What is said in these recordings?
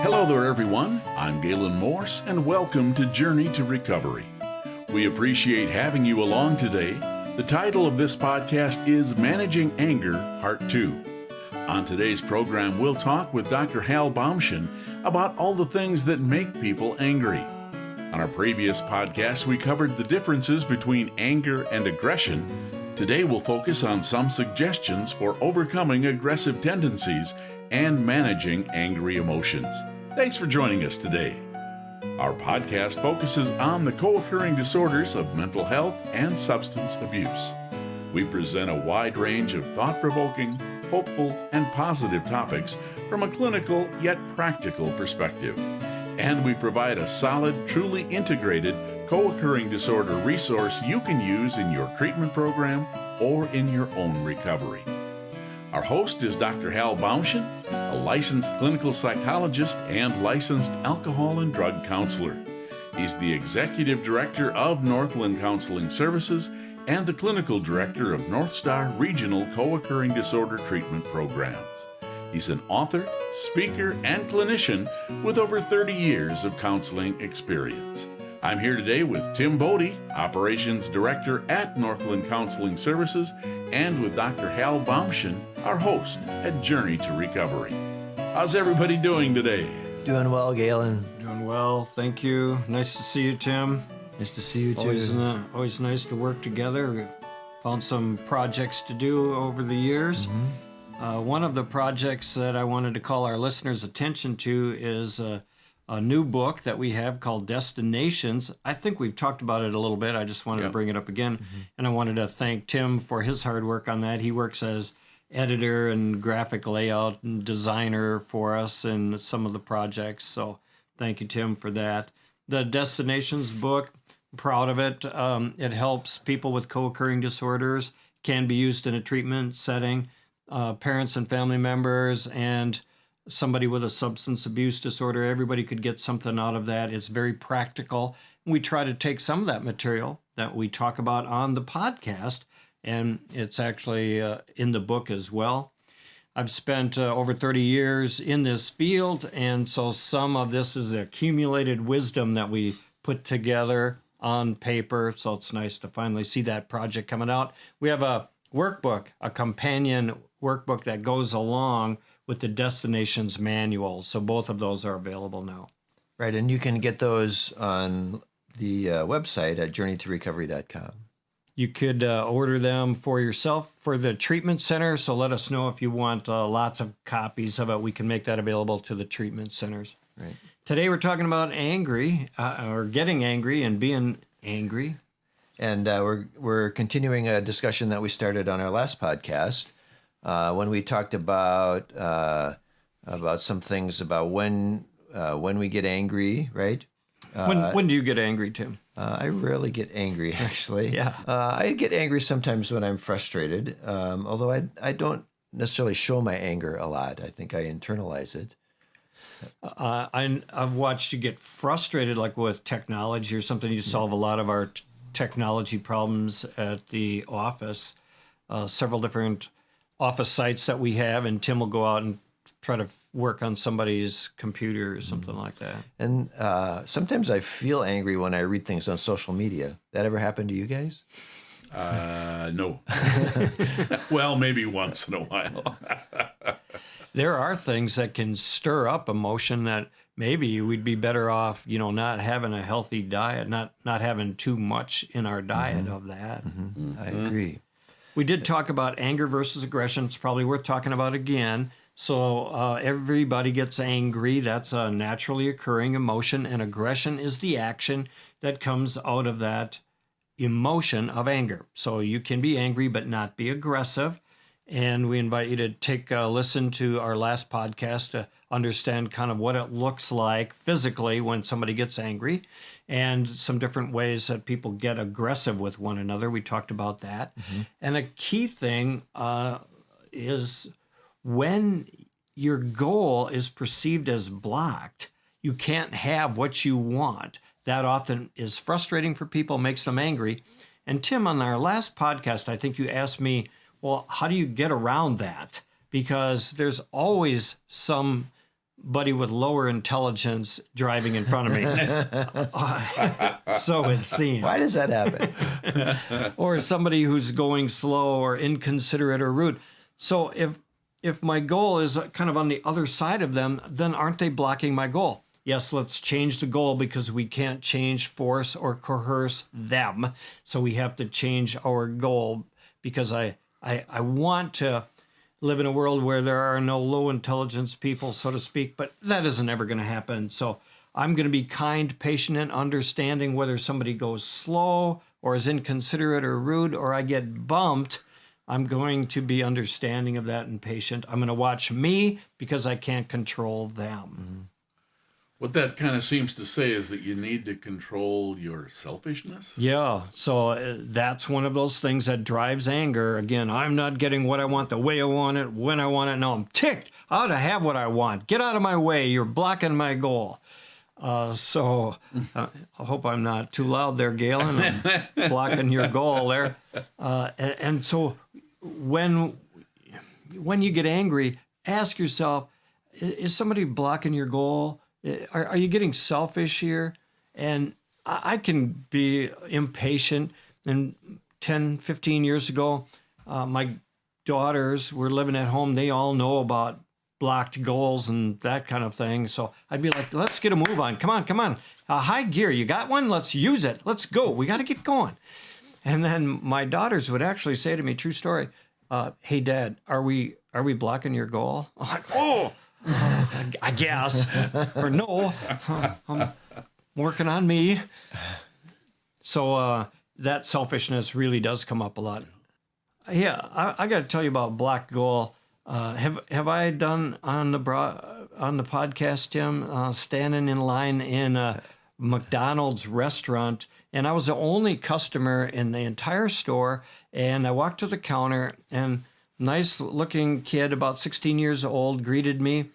Hello there, everyone. I'm Gaylen Morse, and welcome to Journey to Recovery. We appreciate having you along today. The title of this podcast is Managing Anger, Part 2. On today's program, we'll talk with Dr. Hal Baumchen about all the things that make people angry. On our previous podcast, we covered the differences between anger and aggression. Today, we'll focus on some suggestions for overcoming aggressive tendencies and managing angry emotions. Thanks for joining us today. Our podcast focuses on the co-occurring disorders of mental health and substance abuse. We present a wide range of thought-provoking, hopeful, and positive topics from a clinical yet practical perspective. And we provide a solid, truly integrated co-occurring disorder resource you can use in your treatment program or in your own recovery. Our host is Dr. Hal Baumchen, a licensed clinical psychologist and licensed alcohol and drug counselor. He's the executive director of Northland Counseling Services and the clinical director of North Star Regional Co-occurring Disorder Treatment Programs. He's an author, speaker, and clinician with over 30 years of counseling experience. I'm here today with Tim Bode, Operations Director at Northland Counseling Services, and with Dr. Hal Baumchen, our host at Journey to Recovery. How's everybody doing today? Doing well, Gaylen. Doing well, thank you. Nice to see you, Tim. Nice to see you too. Always nice to work together. We've found some projects to do over the years. One of the projects that I wanted to call our listeners' attention to is a new book that we have called Destinations. I think we've talked about it a little bit. I just wanted to bring it up again. And I wanted to thank Tim for his hard work on that. He works as editor and graphic layout and designer for us in some of the projects. So thank you, Tim, for that. The Destinations book, proud of it. It helps people with co-occurring disorders, can be used in a treatment setting, parents and family members, and somebody with a substance abuse disorder. Everybody could get something out of that. It's very practical. We try to take some of that material that we talk about on the podcast, and it's actually in the book as well. I've spent over 30 years in this field, and so some of this is accumulated wisdom that we put together on paper, so it's nice to finally see that project coming out. We have a workbook, a companion workbook that goes along with the Destinations manual, so both of those are available now. Right, and you can get those on the website at journeytorecovery.com. You could order them for yourself for the treatment center, so let us know if you want lots of copies of it. We can make that available to the treatment centers. Right. Today we're talking about angry, or getting angry and being angry. And we're continuing a discussion that we started on our last podcast when we talked about some things about when we get angry, right? When do you get angry, Tim? I rarely get angry, actually. Yeah. I get angry sometimes when I'm frustrated, although I don't necessarily show my anger a lot. I think I internalize it. I've watched you get frustrated, like with technology or something. You solve a lot of our technology problems at the office, several different office sites that we have, and Tim will go out and try to work on somebody's computer or something like that. And sometimes I feel angry when I read things on social media. That ever happened to you guys? No. Well, maybe once in a while. There are things that can stir up emotion that maybe we'd be better off, not having a healthy diet, not having too much in our diet of that. I agree. We did talk about anger versus aggression. It's probably worth talking about again. So everybody gets angry. That's a naturally occurring emotion, and aggression is the action that comes out of that emotion of anger. So you can be angry but not be aggressive. And we invite you to take a listen to our last podcast to understand kind of what it looks like physically when somebody gets angry and some different ways that people get aggressive with one another. We talked about that. And a key thing is when your goal is perceived as blocked, you can't have what you want. That often is frustrating for people, makes them angry. And Tim, on our last podcast, I think you asked me, well, how do you get around that? Because there's always some somebody with lower intelligence driving in front of me. So it seems. Why does that happen? Or somebody who's going slow or inconsiderate or rude. So if my goal is kind of on the other side of them, then aren't they blocking my goal? Yes, let's change the goal because we can't change, force, or coerce them. So we have to change our goal because I want to live in a world where there are no low intelligence people, so to speak, but that isn't ever going to happen. So I'm going to be kind, patient, and understanding whether somebody goes slow or is inconsiderate or rude or I get bumped. I'm going to be understanding of that and patient. I'm going to watch me because I can't control them. What that kind of seems to say is that you need to control your selfishness. Yeah, so that's one of those things that drives anger. Again, I'm not getting what I want the way I want it, when I want it. No, I'm ticked. I ought to have what I want. Get out of my way. You're blocking my goal. I hope I'm not too loud there, Gaylen. I'm blocking your goal there. And so when you get angry, ask yourself, is somebody blocking your goal? Are you getting selfish here? And I can be impatient. And 10, 15 years ago, my daughters were living at home. They all know about blocked goals and that kind of thing. So I'd be like, let's get a move on. Come on. High gear, you got one? Let's use it. Let's go. We got to get going. And then my daughters would actually say to me, true story, hey, Dad, are we blocking your goal? I'm like, oh, I guess. Or no, I'm working on me. So that selfishness really does come up a lot. Yeah, I got to tell you about blocked goal. Have I done on the podcast, Tim, standing in line in a McDonald's restaurant, and I was the only customer in the entire store, and I walked to the counter, and nice-looking kid, about 16 years old, greeted me.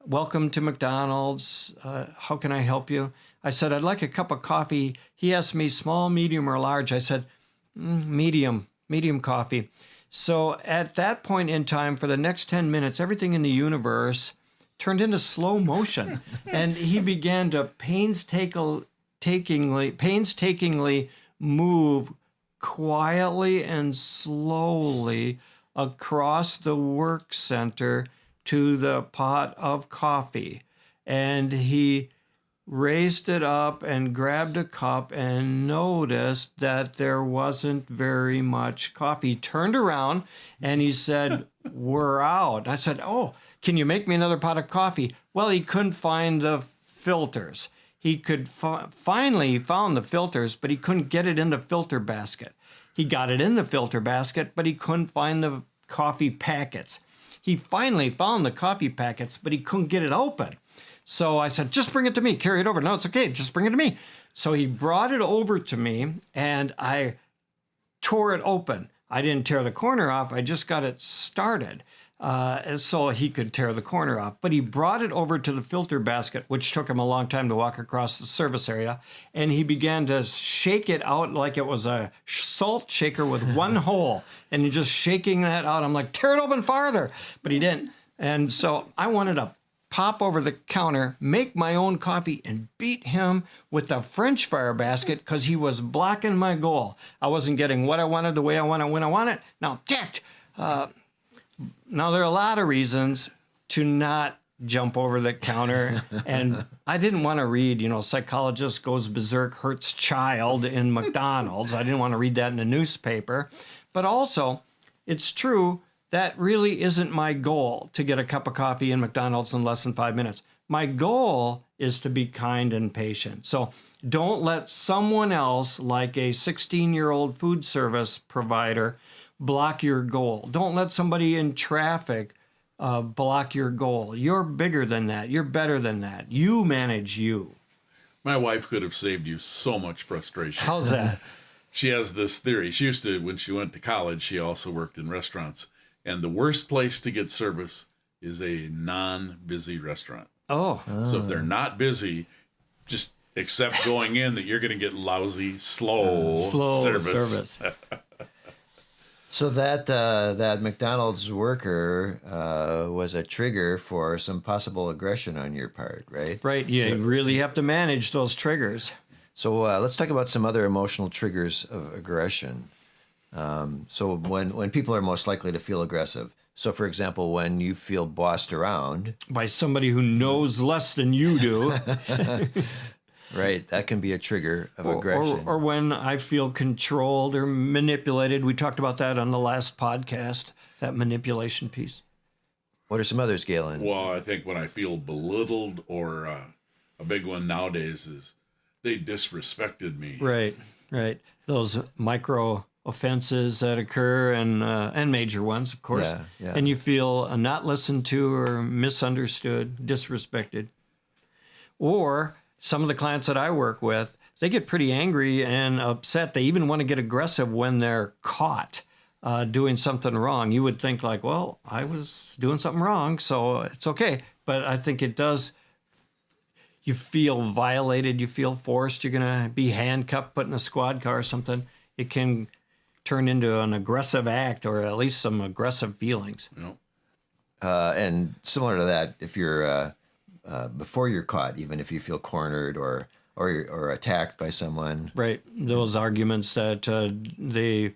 Welcome to McDonald's. How can I help you? I said, I'd like a cup of coffee. He asked me small, medium, or large. I said, medium coffee. So at that point in time, for the next 10 minutes, everything in the universe turned into slow motion. And he began to painstakingly move quietly and slowly across the work center to the pot of coffee. And he raised it up and grabbed a cup and noticed that there wasn't very much coffee. He turned around and he said, we're out. I said, oh, can you make me another pot of coffee? Well, he couldn't find the filters. He could finally found the filters, but he couldn't get it in the filter basket. He got it in the filter basket, but he couldn't find the coffee packets. He finally found the coffee packets, but he couldn't get it open. So I said, just bring it to me, carry it over. No, it's okay, just bring it to me. So he brought it over to me and I tore it open. I didn't tear the corner off, I just got it started so he could tear the corner off. But he brought it over to the filter basket, which took him a long time to walk across the service area. And he began to shake it out like it was a salt shaker with one hole. And he's just shaking that out. I'm like, tear it open farther. But he didn't. And so I wanted to pop over the counter, make my own coffee, and beat him with the French fry basket because he was blocking my goal. I wasn't getting what I wanted, the way I want it, when I want it. Now, ticked. Now, there are a lot of reasons to not jump over the counter. And I didn't want to read, psychologist goes berserk, hurts child in McDonald's. I didn't want to read that in the newspaper. But also, it's true, that really isn't my goal to get a cup of coffee in McDonald's in less than 5 minutes. My goal is to be kind and patient. So don't let someone else, like a 16-year-old food service provider, block your goal. Don't let somebody in traffic block your goal. You're bigger than that. You're better than that. You manage you. My wife could have saved you so much frustration. How's that? She has this theory. She used to, when she went to college, she also worked in restaurants. And the worst place to get service is a non-busy restaurant. Oh. So if they're not busy, just accept going in that you're going to get lousy, slow service. So that McDonald's worker was a trigger for some possible aggression on your part, right? Right. You really have to manage those triggers. So let's talk about some other emotional triggers of aggression. So when people are most likely to feel aggressive. So, for example, when you feel bossed around By somebody who knows less than you do. right, that can be a trigger of aggression. Or when I feel controlled or manipulated. We talked about that on the last podcast, that manipulation piece. What are some others, Gaylen? Well, I think when I feel belittled, or a big one nowadays is they disrespected me. Right. Those micro offenses that occur and major ones, of course. Yeah. And you feel not listened to or misunderstood, disrespected. Or some of the clients that I work with, they get pretty angry and upset. They even want to get aggressive when they're caught doing something wrong. You would think like, well, I was doing something wrong, so it's okay. But I think it does. You feel violated. You feel forced. You're going to be handcuffed, put in a squad car or something. It can turn into an aggressive act or at least some aggressive feelings. You know? And similar to that, if you're before you're caught, even if you feel cornered or attacked by someone. Right. Those arguments that they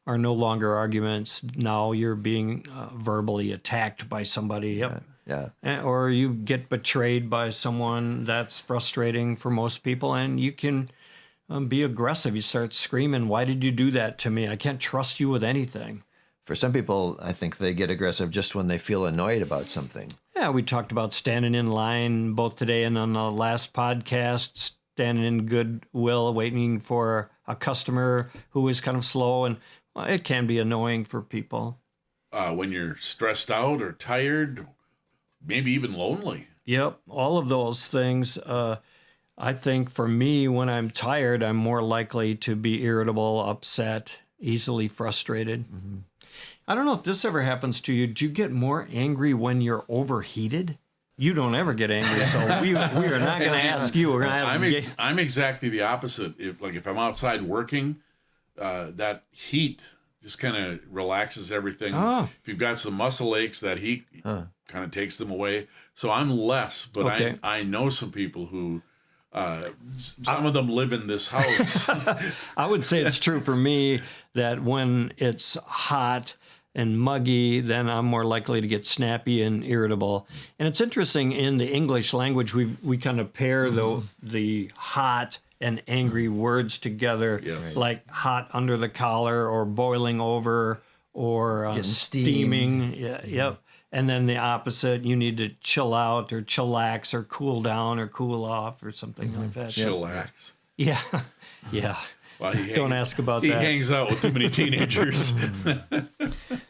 are no longer arguments. Now you're being verbally attacked by somebody. Yep. Yeah. Or you get betrayed by someone. That's frustrating for most people. And you can be aggressive. You start screaming, why did you do that to me? I can't trust you with anything. For some people, I think they get aggressive just when they feel annoyed about something. Yeah, we talked about standing in line both today and on the last podcast, standing in goodwill, waiting for a customer who is kind of slow, and it can be annoying for people. When you're stressed out or tired, maybe even lonely. Yep, all of those things. I think for me, when I'm tired, I'm more likely to be irritable, upset, easily frustrated. Mm-hmm. I don't know if this ever happens to you. Do you get more angry when you're overheated? You don't ever get angry, so we are not going to ask you. We're going to ask I'm exactly the opposite. If I'm outside working, that heat just kind of relaxes everything. Oh. If you've got some muscle aches, that heat kind of takes them away. So I'm less, but Okay. I know some people who, some of them live in this house. I would say it's true for me that when it's hot and muggy, then I'm more likely to get snappy and irritable. And it's interesting, in the English language, we kind of pair the hot and angry words together, Yes. like hot under the collar or boiling over or Getting steaming. Yeah, Yep. And then the opposite, you need to chill out or chillax or cool down or cool off or something like that. Chillax. Yeah. Yeah. Well, Don't ask about he that. hangs out with too many teenagers.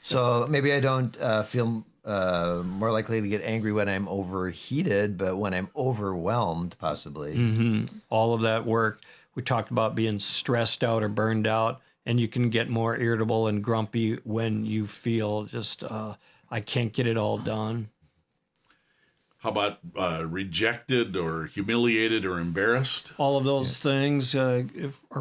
So maybe I don't feel more likely to get angry when I'm overheated, but when I'm overwhelmed, possibly. All of that work. We talked about being stressed out or burned out, and you can get more irritable and grumpy when you feel just, I can't get it all done. How about rejected or humiliated or embarrassed? All of those things are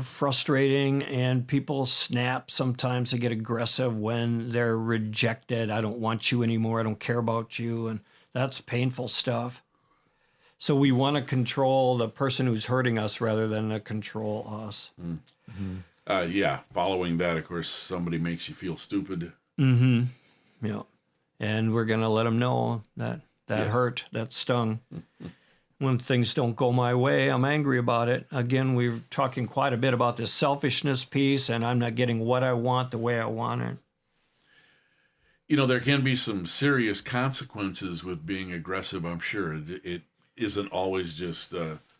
frustrating, and people snap. Sometimes they get aggressive when they're rejected. I don't want you anymore. I don't care about you. And that's painful stuff. So we want to control the person who's hurting us rather than to control us. Yeah, following that, of course, somebody makes you feel stupid. Yeah. And we're going to let them know that Yes. hurt, that stung. When things don't go my way, I'm angry about it. Again, we're talking quite a bit about this selfishness piece, and I'm not getting what I want the way I want it. You know, there can be some serious consequences with being aggressive, I'm sure. It isn't always just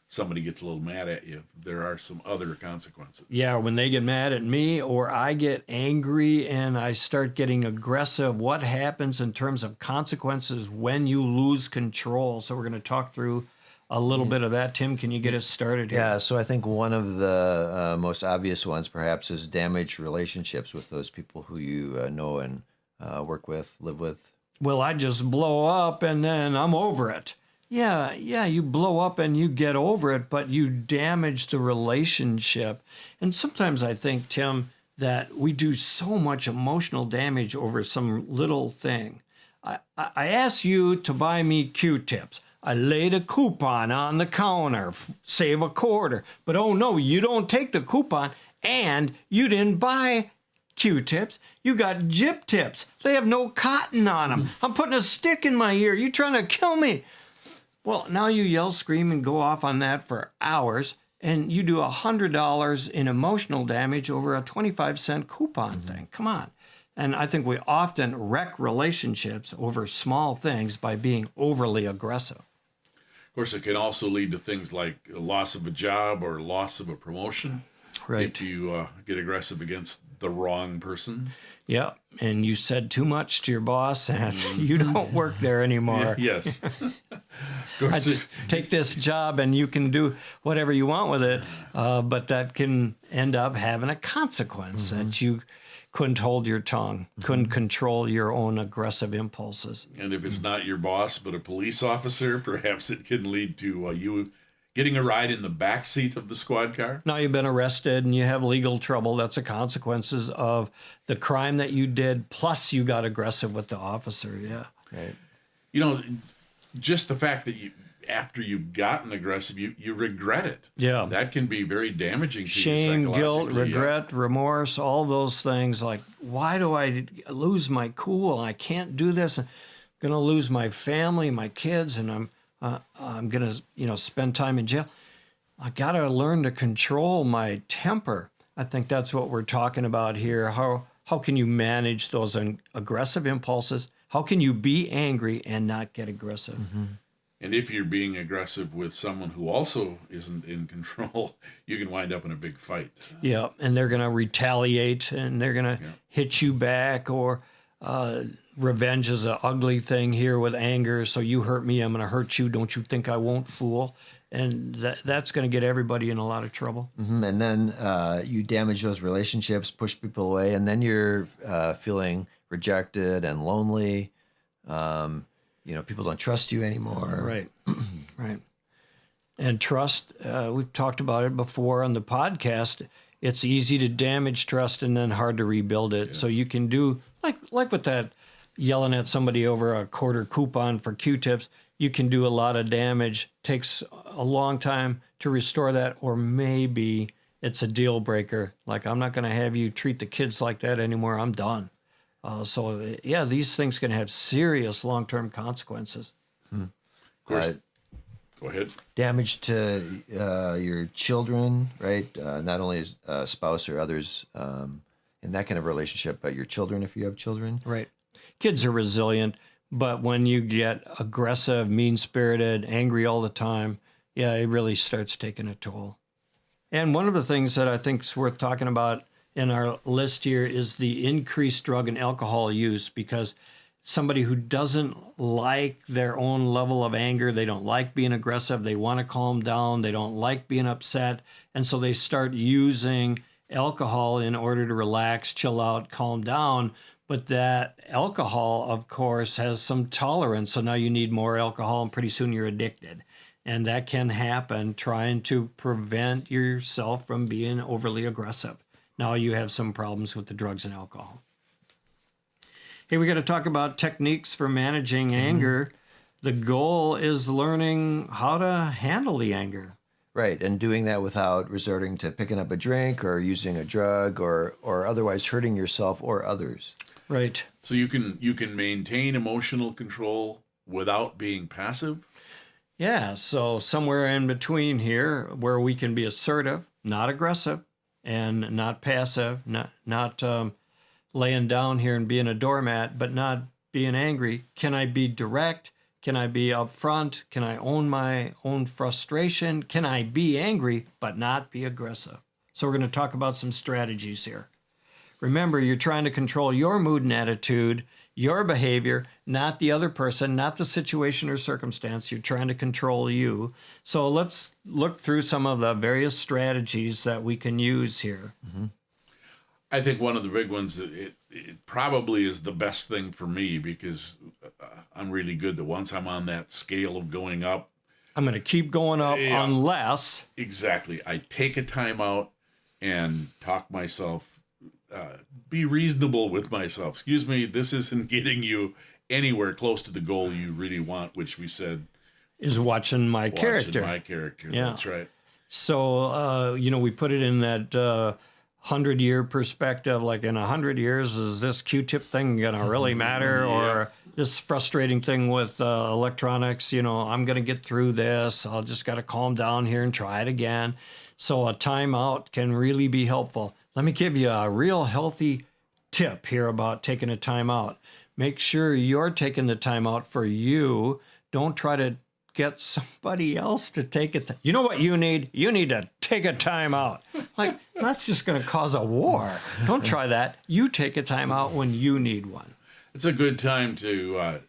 somebody gets a little mad at you. There are some other consequences. Yeah, when they get mad at me or I get angry and I start getting aggressive, what happens in terms of consequences when you lose control? So we're going to talk through a little bit of that. Tim, can you get us started here? Yeah, so I think one of the most obvious ones, perhaps, is damaged relationships with those people who you know and work with, live with. Well, I just blow up and then I'm over it. Yeah, you blow up and you get over it, but you damage the relationship. And sometimes I think, Tim, that we do so much emotional damage over some little thing. I asked you to buy me Q-tips. I laid a coupon on the counter, save a quarter. But oh no, you don't take the coupon, and you didn't buy Q-tips. You got Jip tips. They have no cotton on them. I'm putting a stick in my ear. You trying to kill me? Well, now you yell, scream, and go off on that for hours, and you do $100 in emotional damage over a 25-cent coupon thing. Come on. And I think we often wreck relationships over small things by being overly aggressive. Of course, it can also lead to things like loss of a job or loss of a promotion. Right. If you get aggressive against the wrong person. Yeah, and you said too much to your boss, and you don't work there anymore. Yes. Of course, Take this job, and you can do whatever you want with it, but that can end up having a consequence that you couldn't hold your tongue, couldn't control your own aggressive impulses. and if it's not your boss but a police officer, perhaps it can lead to you getting a ride in the back seat of the squad car. Now you've been arrested and you have legal trouble. That's the consequences of the crime that you did, plus you got aggressive with the officer. Yeah. Right. You know, just the fact that after you've gotten aggressive, you regret it. Yeah. That can be very damaging to you Shame, guilt, psychologically. regret, remorse, all those things. Like, why do I lose my cool? I can't do this. I'm going to lose my family, my kids, and I'm going to, spend time in jail. I got to learn to control my temper. I think that's what we're talking about here. How can you manage those aggressive impulses? How can you be angry and not get aggressive? Mm-hmm. And if you're being aggressive with someone who also isn't in control, you can wind up in a big fight. Yeah, and they're going to retaliate, and they're going to hit you back, or revenge is an ugly thing here with anger. So you hurt me, I'm going to hurt you. Don't you think I won't, fool? And that's going to get everybody in a lot of trouble. Mm-hmm. And then you damage those relationships, push people away, and then you're feeling rejected and lonely. People don't trust you anymore. Right, right. And trust, we've talked about it before on the podcast. It's easy to damage trust and then hard to rebuild it. Yes. So you can do, like with that yelling at somebody over a quarter coupon for Q-tips, you can do a lot of damage. Takes a long time to restore that, or maybe it's a deal breaker. Like, I'm not going to have you treat the kids like that anymore. I'm done. These things can have serious long-term consequences. Of course. Go ahead. Damage to your children, right? Not only a spouse or others in that kind of relationship, but your children if you have children. Right. Kids are resilient, but when you get aggressive, mean-spirited, angry all the time, it really starts taking a toll. And one of the things that I think is worth talking about in our list here is the increased drug and alcohol use, because somebody who doesn't like their own level of anger, they don't like being aggressive, they want to calm down, they don't like being upset, and so they start using alcohol in order to relax, chill out, calm down. But that alcohol, of course, has some tolerance, so now you need more alcohol, and pretty soon you're addicted. And that can happen trying to prevent yourself from being overly aggressive. Now you have some problems with the drugs and alcohol. Hey, we got to talk about techniques for managing anger. The goal is learning how to handle the anger. Right, and doing that without resorting to picking up a drink or using a drug or otherwise hurting yourself or others. Right. So you can maintain emotional control without being passive? Yeah, so somewhere in between here where we can be assertive, not aggressive, and not passive, not laying down here and being a doormat, but not being angry. Can I be direct? Can I be upfront? Can I own my own frustration? Can I be angry but not be aggressive? So we're going to talk about some strategies here. Remember, you're trying to control your mood and attitude, your behavior, not the other person, not the situation or circumstance. You're trying to control you. So let's look through some of the various strategies that we can use here. Mm-hmm. I think one of the big ones, it probably is the best thing for me, because I'm really good that once I'm on that scale of going up, I'm going to keep going up unless... Exactly. I take a time out and talk myself be reasonable with myself. Excuse me, this isn't getting you anywhere close to the goal you really want, which we said is watching my character. My character, Yeah. That's right. So, we put it in that 100-year perspective, like in 100 years, is this Q-tip thing going to really matter? Or this frustrating thing with electronics, I'm going to get through this. I'll just got to calm down here and try it again. So a timeout can really be helpful. Let me give you a real healthy tip here about taking a timeout. Make sure you're taking the timeout for you. Don't try to get somebody else to take it. You know what you need? You need to take a time out. Like, that's just going to cause a war. Don't try that. You take a time out when you need one. It's a good time to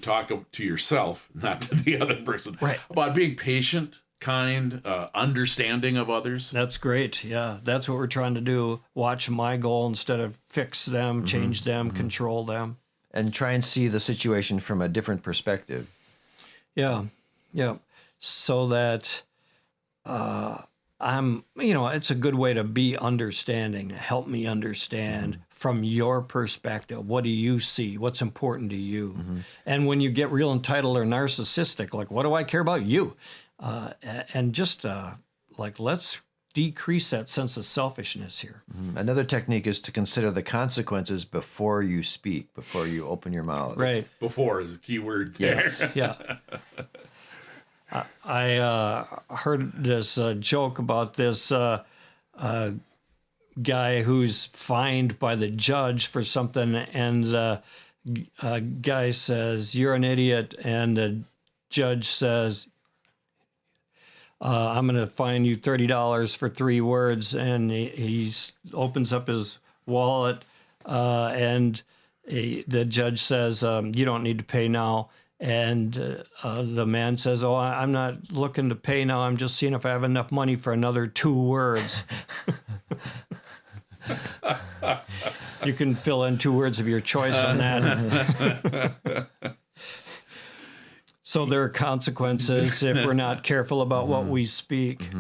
talk to yourself, not to the other person, right, about being patient, kind, understanding of others. That's great. Yeah, that's what we're trying to do. Watch my goal instead of fix them, change them, control them. And try and see the situation from a different perspective. Yeah. So that it's a good way to be understanding, to help me understand from your perspective. What do you see? What's important to you? And when you get real entitled or narcissistic, like, what do I care about you? And just let's decrease that sense of selfishness here. Another technique is to consider the consequences before you speak, before you open your mouth. Right. Before is the key word there. Yes. Yeah. I heard this joke about this guy who's fined by the judge for something, and the guy says, "You're an idiot," and the judge says, "I'm going to fine you $30 for 3 words," and he opens up his wallet, and the judge says, "You don't need to pay now." And the man says, "Oh, I'm not looking to pay now. I'm just seeing if I have enough money for another 2 words." You can fill in 2 words of your choice on that. So there are consequences if we're not careful about what we speak.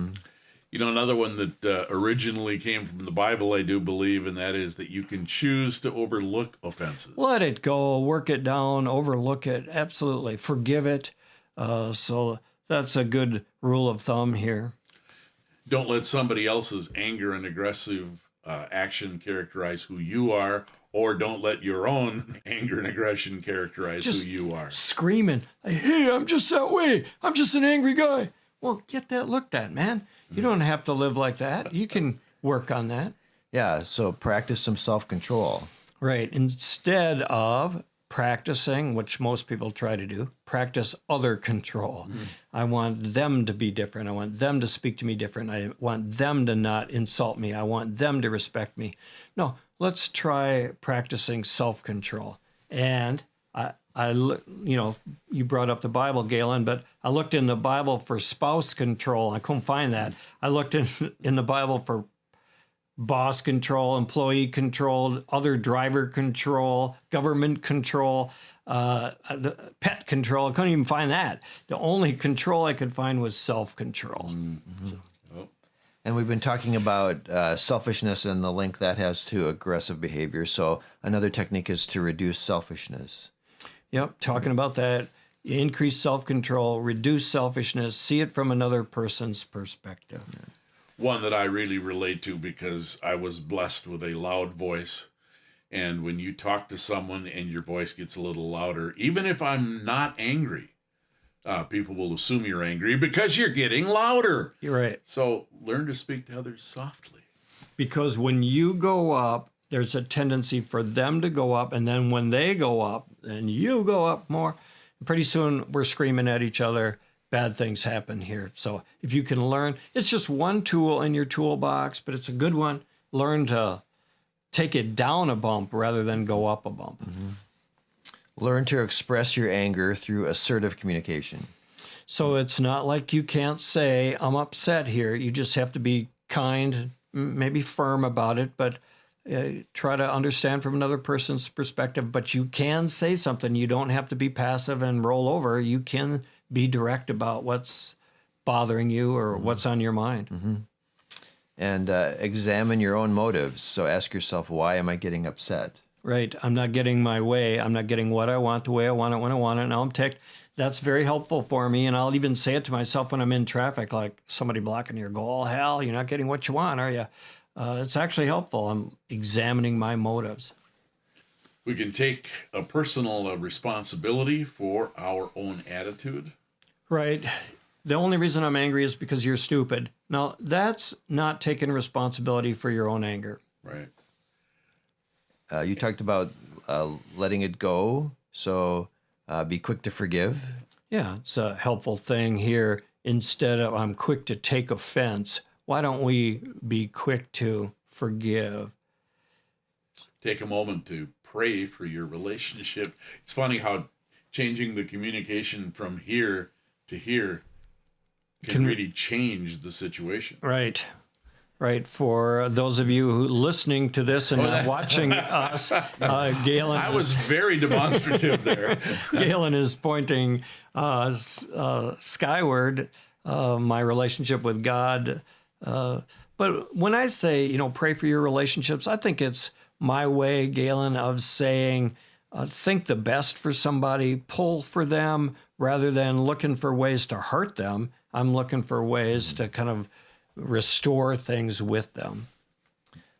Another one that originally came from the Bible, I do believe, and that is that you can choose to overlook offenses. Let it go, work it down, overlook it, absolutely. Forgive it. So that's a good rule of thumb here. Don't let somebody else's anger and aggressive action characterize who you are, or don't let your own anger and aggression characterize Just who you are. Screaming, "Hey, I'm just that way. I'm just an angry guy." Well, get that looked at, man. You don't have to live like that. You can work on that. Yeah, so practice some self-control. Right. Instead of practicing, which most people try to do, practice other control. I want them to be different. I want them to speak to me different. I want them to not insult me. I want them to respect me. No, let's try practicing self-control. And you brought up the Bible, Gaylen, but I looked in the Bible for spouse control. I couldn't find that. I looked in the Bible for boss control, employee control, other driver control, government control, pet control. I couldn't even find that. The only control I could find was self-control. And we've been talking about selfishness and the link that has to aggressive behavior. So another technique is to reduce selfishness. Yep, talking about that. Increase self-control, reduce selfishness, see it from another person's perspective. One that I really relate to because I was blessed with a loud voice. And when you talk to someone and your voice gets a little louder, even if I'm not angry, people will assume you're angry because you're getting louder. You're right. So learn to speak to others softly. Because when you go up, there's a tendency for them to go up, and then when they go up, and you go up more, pretty soon we're screaming at each other. Bad things happen here. So if you can learn, it's just one tool in your toolbox, but it's a good one. Learn to take it down a bump rather than go up a bump. Learn to express your anger through assertive communication. So it's not like you can't say, "I'm upset here." You just have to be kind, maybe firm about it, but try to understand from another person's perspective. But you can say something. You don't have to be passive and roll over. You can be direct about what's bothering you or what's on your mind. and examine your own motives. So ask yourself, why am I getting upset? Right. I'm not getting my way. I'm not getting what I want the way I want it when I want it. Now I'm ticked. That's very helpful for me. And I'll even say it to myself when I'm in traffic, like somebody blocking you, go, oh, hell, you're not getting what you want, are you? It's actually helpful. I'm examining my motives. We can take a personal responsibility for our own attitude. Right. The only reason I'm angry is because you're stupid. Now, that's not taking responsibility for your own anger. Right. You talked about letting it go, so be quick to forgive. Yeah, it's a helpful thing here. Instead of I'm quick to take offense, why don't we be quick to forgive? Take a moment to pray for your relationship. It's funny how changing the communication from here to here can really change the situation. Right. Right. For those of you who listening to this and not watching us, Gaylen. I was very demonstrative there. Gaylen is pointing skyward, my relationship with God. But when I say, pray for your relationships, I think it's my way, Gaylen, of saying, think the best for somebody, pull for them, rather than looking for ways to hurt them. I'm looking for ways to kind of restore things with them.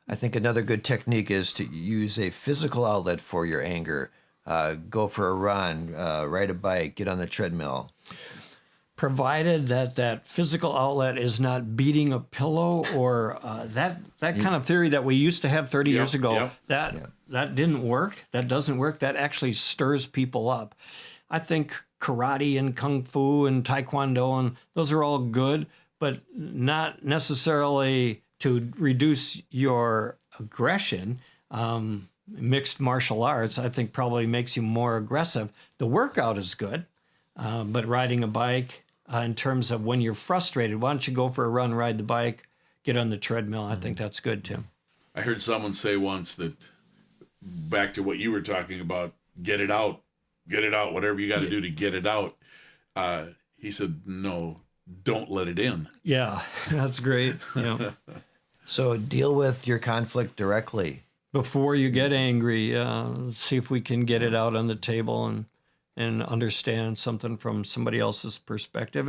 I think another good technique is to use a physical outlet for your anger. Go for a run, ride a bike, get on the treadmill. Provided that physical outlet is not beating a pillow or that kind of theory that we used to have 30 years ago, that didn't work. That doesn't work. That actually stirs people up. I think karate and kung fu and taekwondo, and those are all good, but not necessarily to reduce your aggression. Mixed martial arts, I think, probably makes you more aggressive. The workout is good, but riding a bike, in terms of when you're frustrated, why don't you go for a run, ride the bike, get on the treadmill? I think that's good too. I heard someone say once that, back to what you were talking about, get it out, whatever you got to do to get it out. He said, no, don't let it in. Yeah, that's great. Yeah. So deal with your conflict directly. Before you get angry, see if we can get it out on the table and understand something from somebody else's perspective.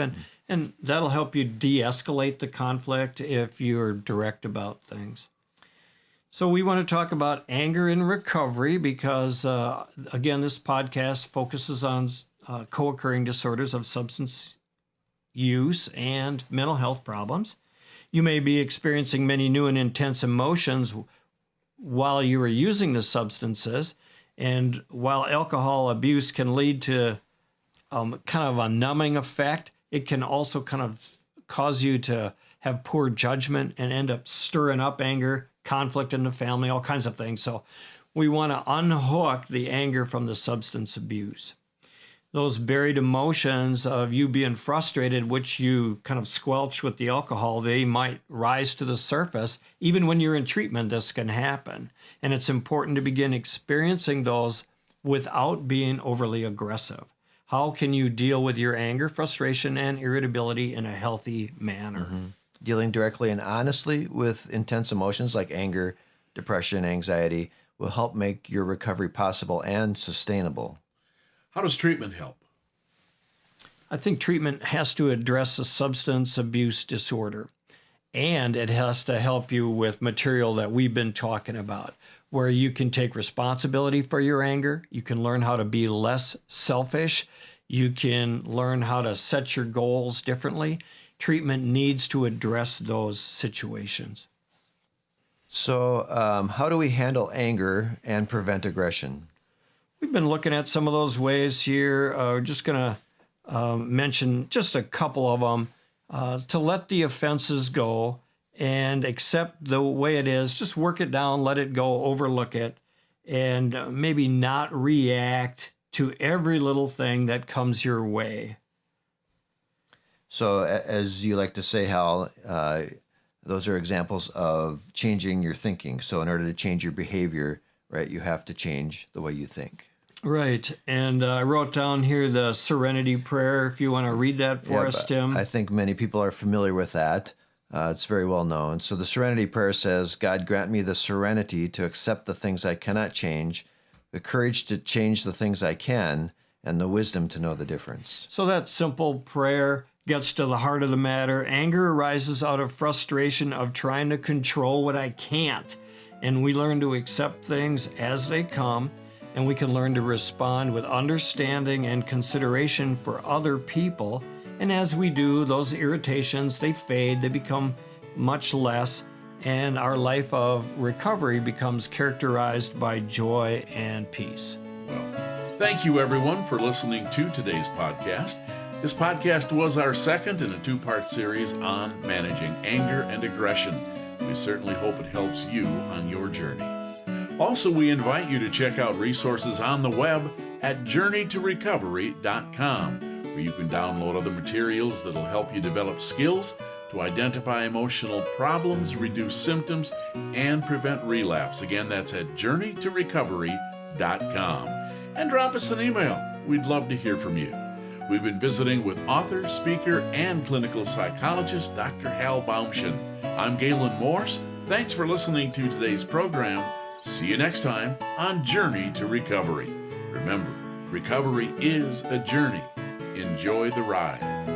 And that'll help you de-escalate the conflict if you're direct about things. So we want to talk about anger in recovery because, again, this podcast focuses on co-occurring disorders of substance use and mental health problems. You may be experiencing many new and intense emotions while you are using the substances. And while alcohol abuse can lead to kind of a numbing effect, it can also kind of cause you to have poor judgment and end up stirring up anger, conflict in the family, all kinds of things. So we want to unhook the anger from the substance abuse. Those buried emotions of you being frustrated, which you kind of squelch with the alcohol, they might rise to the surface. Even when you're in treatment, this can happen. And it's important to begin experiencing those without being overly aggressive. How can you deal with your anger, frustration, and irritability in a healthy manner? Mm-hmm. Dealing directly and honestly with intense emotions like anger, depression, anxiety will help make your recovery possible and sustainable. How does treatment help? I think treatment has to address a substance abuse disorder, and it has to help you with material that we've been talking about, where you can take responsibility for your anger, you can learn how to be less selfish, you can learn how to set your goals differently. Treatment needs to address those situations. So how do we handle anger and prevent aggression? We've been looking at some of those ways here. We're just going to mention just a couple of them. To let the offenses go and accept the way it is. Just work it down, let it go, overlook it, and maybe not react to every little thing that comes your way. So as you like to say, Hal, those are examples of changing your thinking. So in order to change your behavior, right, you have to change the way you think. Right. And I wrote down here the Serenity Prayer, if you want to read that for us, Tim. I think many people are familiar with that. It's very well known. So the Serenity Prayer says, God grant me the serenity to accept the things I cannot change, the courage to change the things I can, and the wisdom to know the difference. So that simple prayer gets to the heart of the matter. Anger arises out of frustration of trying to control what I can't. And we learn to accept things as they come, and we can learn to respond with understanding and consideration for other people. And as we do, those irritations, they fade, they become much less, and our life of recovery becomes characterized by joy and peace. Well, thank you everyone for listening to today's podcast. This podcast was our second in a two-part series on managing anger and aggression. We certainly hope it helps you on your journey. Also, we invite you to check out resources on the web at journeytorecovery.com, where you can download other materials that'll help you develop skills to identify emotional problems, reduce symptoms, and prevent relapse. Again, that's at journeytorecovery.com. And drop us an email. We'd love to hear from you. We've been visiting with author, speaker, and clinical psychologist Dr. Hal Baumchen. I'm Gaylen Morse. Thanks for listening to today's program. See you next time on Journey to Recovery. Remember, recovery is a journey. Enjoy the ride.